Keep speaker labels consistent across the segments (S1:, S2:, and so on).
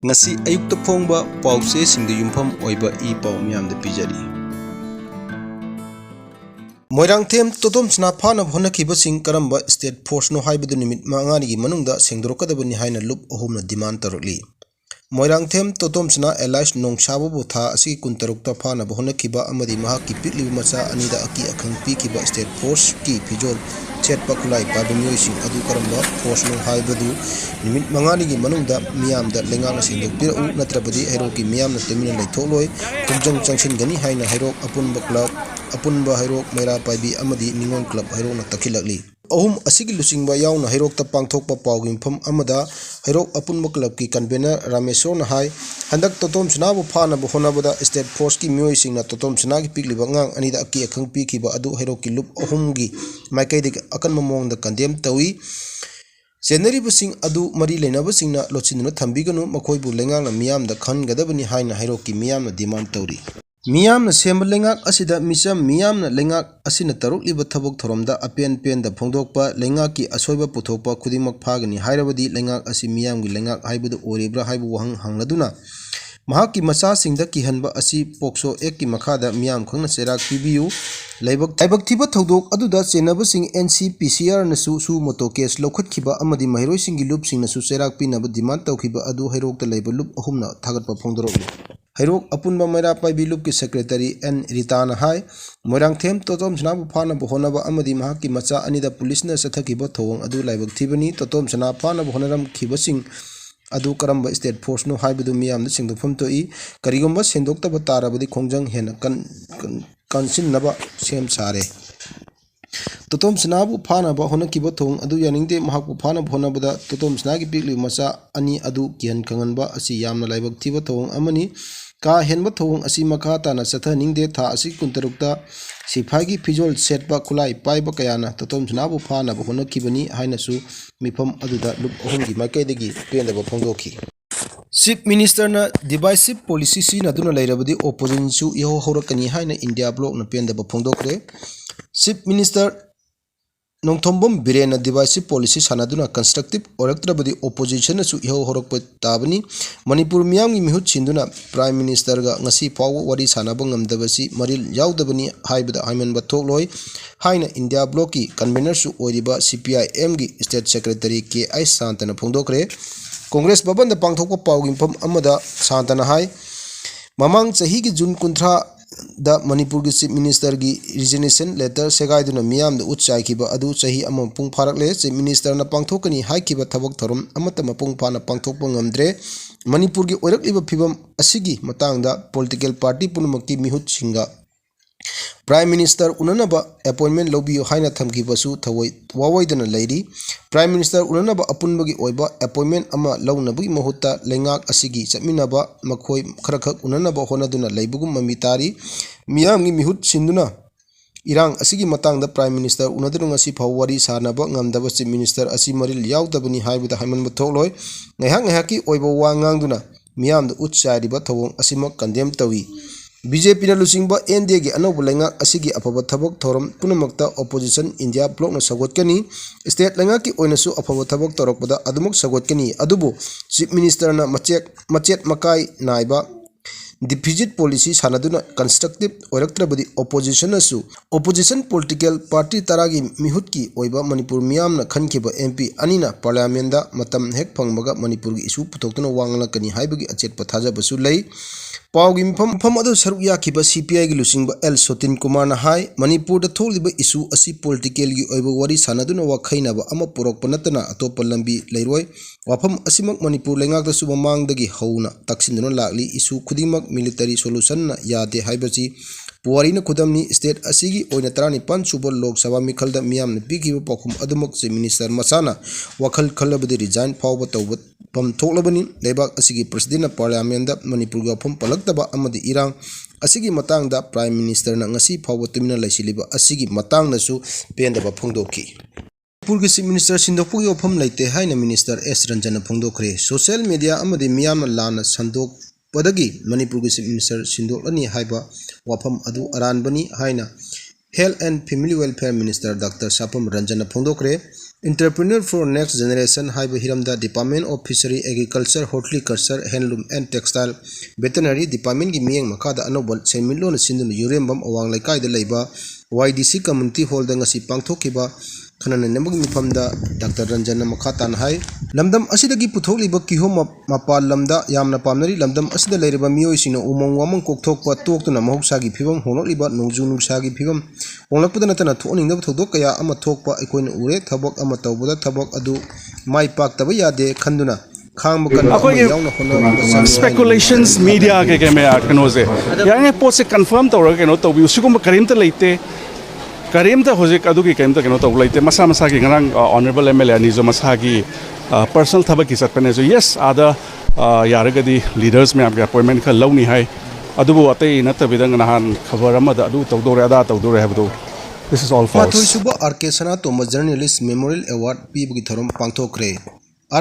S1: ngasi ayukta phongba pause singde yumpham oiba I paw miyamda pijari Moirangthem totom sna phana bhona khiba sing karamba state force no haibadu nimit mangani gi manungda sengdorokadabani haina lup ohumna demand tarokli Moirangthem totom sna allies Nongsabagee tha asi kuntarukta phana bhona khiba amadi maha ki pikli macha anida aki akhang pi khiba state force ki pijol chetpa khulai pabamyoi sing adu karamba force no haibadu nimit mangani gi manungda miyamda lengang singdok piru natrabadi Heirok ki miyamna tumina laitholoi kumjang changsin gani haina Heirok apunba club apunba Heirok Meira Paibi amadi Ningon Club Heirok na takhilakli ahum asigi lusingba yauna Heirok ta pangthokpa pawgim pham amada Heirok apunba club ki convener Ramesor na hai handak totom sna bu phana bu honabada state force ki myoi singna totom sna ki pikliba ngang anida aki akhang pi khiba adu Heirok ki lup ahum gi maikai de akan mamong da condemn tawi January busing adu mari lena busingna lochinna thambiganu makoi bu lengang na miyam da khan gadabani haina Heirok ki miyam na demand tawri Meeyamna sembal lengak asida misam Meeyamna lengak asina taruk liba thabok thoromda apen pen da phongdokpa lengak ki asoiba puthokpa khudimak phagani hairabadi lengak asi Meeyamgi lengak haibudu oribra haibu wahang hangladuna mahaki macha singda ki hanba asi pokso ek ki makhada Meeyam khangna serak pibiu laibak thiba thodok aduda chenaba sing NCPCR nasu su moto case lokhat khiba amadi mahiroi singi lup singna su serak pinaba demand tawkhiba adu Heirok ta leiba lup ahumna thagatpa phongdorok Heirok apunba Meira Paibi lup ki secretary N Ritana hai Moirangthem totom sna bu phana bu honaba amadi mahaki macha anida police na sathakiba thowang adu laibak thibani totom sna phana bu honaram khiba sing adu karamba state force no haibudu miyamna singdofam to I karigomba sendoktaba tarabadi khongjang hena kansin naba sem sare totom sna bu phana ba honakiba thong adu yaningde mahak bu phana honabada totom sna gi pikli macha ani adu kian kanganba asi yamna laibak thiba thong amani ka henba thong asi makha ta na satha ningde tha asi kuntarukta siphagi fijol setpa khulai paiba kayana totom sna bu phana bu honakibani haina su mifam aduda lup ohumgi makaidagi pendaba phongdokhi Chief Minister na divisive policy si na duna lairabadi opposition su yaho horakani haina India bloc na pendaba phongdokre Chief Minister Nongthombom Birena divisive policy sanaduna constructive oraktrabadi opposition su yaho horakpa tabani Manipur miyamgi mihut sinduna Prime Minister ga ngasi paw wari sanaba ngamdabasi maril yaudabani haibada haimanba thokloi haina India bloc ki convener su oiriba CPIM gi state secretary K.I. Santana phongdokre Congress Baban da pangthokpa pawgim pham amada Santana hai mamang chahi gi June 13 da Manipur gi Chief Minister gi resignation letter segaiduna miyam da utchai kiba adu chahi amam pung pharakle Chief Minister na pangthokani hai kiba thabak thorom amata mapung phana pangthokpa ngamdre Manipur gi oirakliba phibam asigi matangda political party punumakki mihut singa Prime Minister unanaba appointment lobiyo haina thamkibasu thawai wawaidana lairi Prime Minister unanaba apunbagi oiba appointment ama launabagi mahutta lengak asigi chatminaba makhoi kharakhak unanaba honaduna leibugum mamitari miyamgi mihut sinduna irang asigi matangda Prime Minister unadrunga si phawari sanaba ngamdaba Chief Minister asi maril yaudabani haibada haimanba thokloi ngahaki oiba wangangduna miyamda utchairiba thawong asima condemn tawi BJP na lusingba NDA gi anobu lenga asigi apaba thabak thorom punamakta opposition India bloc na sagotkani state lenga ki oinasu apaba thabak torokpada adumuk sagotkani adubu Chief Minister na machet makai naiba deficit policy sanaduna constructive oiraktrabadi opposition political party taragi mihutki oiba Manipur miyamna khankhiba MP anina parliament da matam hek phangbaga Manipur gi issue putoktuna wanglakani haibagi achet pathajabasu lei Pawgi mpham adu saruk yakhiba CPI gi lusingba L Sotin Kumar na hai Manipur da tholiba issue asi political gi oiba wari sanaduna wakhainaba ama porokpa natana atopa lambi leiroi wafam asimak Manipur lengak da suba mangdagi hauna taksinduna lakli issue khudimak military solution na yade haibachi puarina khudamni state asigi oina 35 suba lok sabha mikhalda miyamna pigiba pakhum adumak Chief Minister masana wakhal khalabadi resign fawba tawba pam thoklabani lebak asigi president parliament da Manipur ga phum palaktaba amadi irang asigi matang da Prime Minister na ngasi fawba tumina laisiliba asigi matang na su pendaba phongdokhi Manipur gi Chief Minister sindokpugi opham leite haina Minister S Ranjana phongdokhre social media amadi miyamna lana sandok padagi Manipur gi Chief Minister sindolani haiba wafam adu aranbani haina Health and Family Welfare Minister Dr. Sapam Ranjana phongdokre Entrepreneur for Next Generation haiba hiramda Department of Fishery, Agriculture, Horticulture, Handloom and Textile, Veterinary Department gi miyeng makada anobal senmilona sinduna yurembam awang laikai da laiba YDC Community Hall da ngasi pangthokiba khanana nemag mifamda Dr. Ranjana Makhatan hai lamdam asidagi puthokliba kihom mapal lamda yamna pamnari lamdam asida leiriba miyoi sino umong wamang kokthokpa toktuna mahusagi phibam honokliba nongju nungsagi phibam honglakpada natana thoningnaba thodok kaya ama thokpa aikoina ure thabak ama tawbada thabak adu mai paktaba yade khanduna
S2: speculations media ke me kanose yani post se confirm tawra keno tawbi sigum karimta leite karimta hojik adu ki karimta keno taw leite masa masa ki ngarang honorable MLA ni jo masa ki personal thabak ki satpane so yes ada yaragadi leaders me am appointment kha lawni hai adubu ate natabidang nahan khabar amada adu tawdore ada tawdore habdu this is all false
S1: Mathoi suba RK Sanatomba Journalist Memorial Award pibagi thorom pangthokre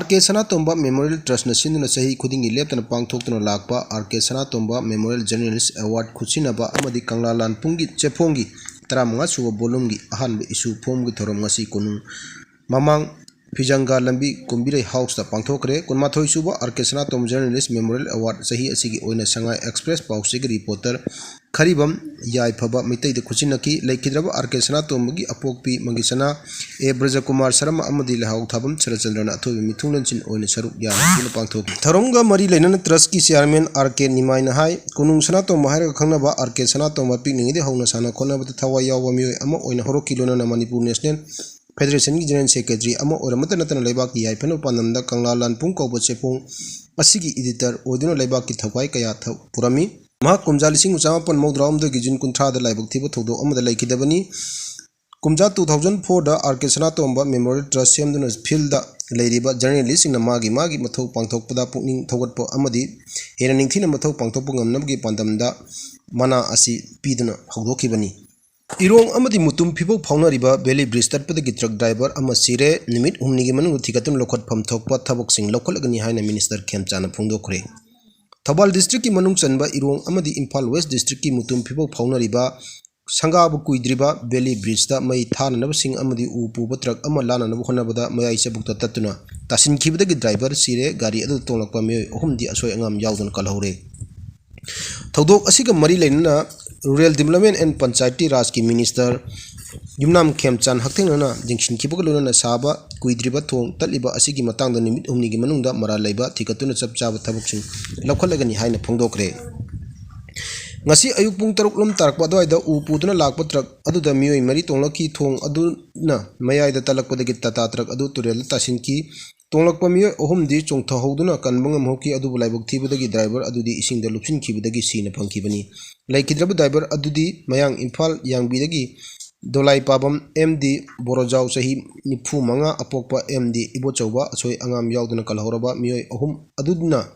S1: RK Sanatomba Memorial Trust na sinduna sahi khudingi leptana pangthoktuna lakpa RK Sanatomba Memorial Journalist Award khusinaba amadi kanglalan pungi chephongi 35 suba bolumgi ahanba isu phomgi thorom ngasi kunu mamang Fijanga lambi kumbirai house da pangthokre kunmathoi suba RK Sanatomba Journalist Memorial Award sahi asigi oina Shanghai Express pausig reporter Kharibam yai phaba mitai de khusinaki laikhidraba RK Sanatomba gi apokpi mangisana A Braja Kumar Sharma amadi lahau thabam Charachandra athobi mithunglanchin oina saruk yana pangthok tharomga mari lainana trust ki chairman RK Nimaina hai kunung Sanatomba haira khangnaba RK Sanatomba pikningi de hauna sana khonaba thawai yawa mioi ama oina horoki lona Manipur National Federation ki General Secretary ama oramata natana leibak ki yai phano panamda kanglalan pung ko chepong asigi editor odino leibak ki thawai kaya purami ma kumja lising uchama pan modram de gijin kunthra da laibak thiba thodo amada laikidabani kumja 2004 da RK Sanatomba Memorial Trust semduna field da leiriba journalist na magi mathau pangthokpada pukning thogatpo amadi hena ningthina mathau pangthokpu ngamnabgi pandamda mana asi piduna hogdokibani Irong amadi mutum people faunariba Valley Bridge tatpadagi truck driver ama sire nimit humnigi manung thikatun lokhat pham thokpa thabok sing lokholagani haina minister Khemchana phungdokhre Thabal district ki manung chanba Irong amadi Imphal West district ki mutum people faunariba sangabu kuidriba Valley Bridge da mai thananab sing amadi upuba truck ama lananab honabada mayai chabukta tatuna tasin khibadagi driver sire gari adu tonglakpa me ohumdi asoi angam yaudun kalhore Thodok asiga mari lainana Rural Development and Panchayati Raj ki Minister Yumnam Khemchan Hakthengna Jingshin Kipokaluna Saba Kuidriba Thong Taliba Asigi Matang the Nimit Umnigi Manunda Mara Laiba Tikatuna Chapchaba Tabukshin Lokalagani Haina Pongdokre Ngasi ayuk pung taruklum tarakpa doida uputuna lakpa truck adu da mioi mari tonglaki thong adu na mayai da talakpa da tata truck adu turel tasinki tonglakpa mioi ohum di chongtha hoduna kanbangam hoki adu laibok thibadagi driver adu di ising da lupsin khibadagi sina phangkibani laikidraba driver adu di mayang Imphal yangbidagi dolai pabam MD Borojau sahi nifu manga apokpa MD Ibochauba asoi angam yauduna kalhoraba mioi ohum adudna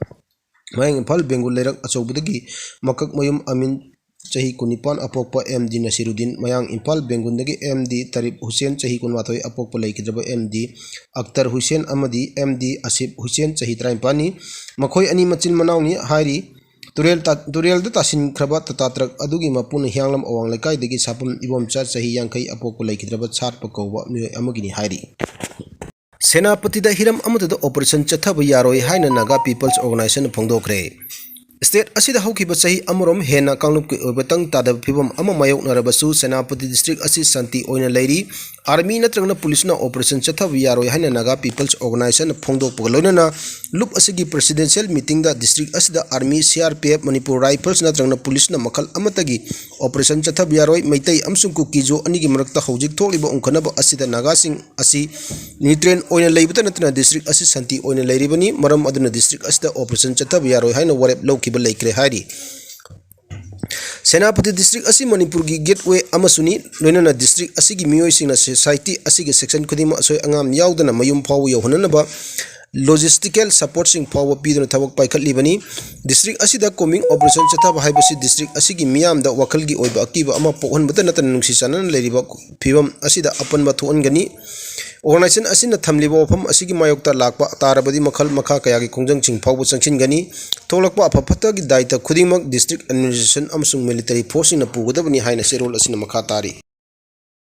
S1: Mayang Imphal Bengal Lerak Achobudagi Makak Mayum Amin Chahi Kunipan Apokpa MD Nasiruddin Mayang Imphal Bengundagi MD Tarib Hussein Chahi Kunwathoi Apokpa Laikidraba MD Akhtar Hussein Amadi MD Asif Hussein Chahi Traimpani Makhoi Ani Machin Manawni Hairi Turel da Tasin Kraba Tatrak Adugi Mapun Hyanglam Awang Laikai Dagi Sapam Ibomcha Chahi Yankai Apokpa Laikidraba Charpa Kowa Amagini Hairi Senapati da hiram amata da operation chathaba yaroi haina Naga People's Organization phongdokre State asida haukiba chahi amarom hena kanglup ki obatang tada phibam ama mayok narabasu Senapati district asi santi oina leiri army natrangna police na operation chathaba yaroi haina Naga People's Organization phongdokpa loinana lup asigi presidential meeting da district asida army CRPF Manipur Rifles natrangna police na makhal amatagi operation chathaba yaroi maitai amsung ku kijo anigi marakta hojik tholiba ungkhanaba asida Naga sing asi nutrient oina leibata natna district asi santi oina leiribani maram aduna district asida operation chathaba yaroi haina warep lawkiba laikre hari Senapati district asi Manipur gi gateway amasuni loinana district asigi miyoi singna society asigi section khudima asoi angam yaudana mayum phawu yohananaba logistical support sing power piduna thabak paikhatlibani district asida coming operation chathaba haibasi district asigi miyam da wakalgi oiba akiba ama pohonbata natan nungsi sanan leiriba phibam asida apanba thuangani organization asina thamliba ofam asigi mayokta lakpa tarabadi makhal makha kaya gi kongjang ching phawbu changchin gani tholakpa aphapata gi daita khudingmak district administration amsung military force na pugadabani haina serol asina makha tari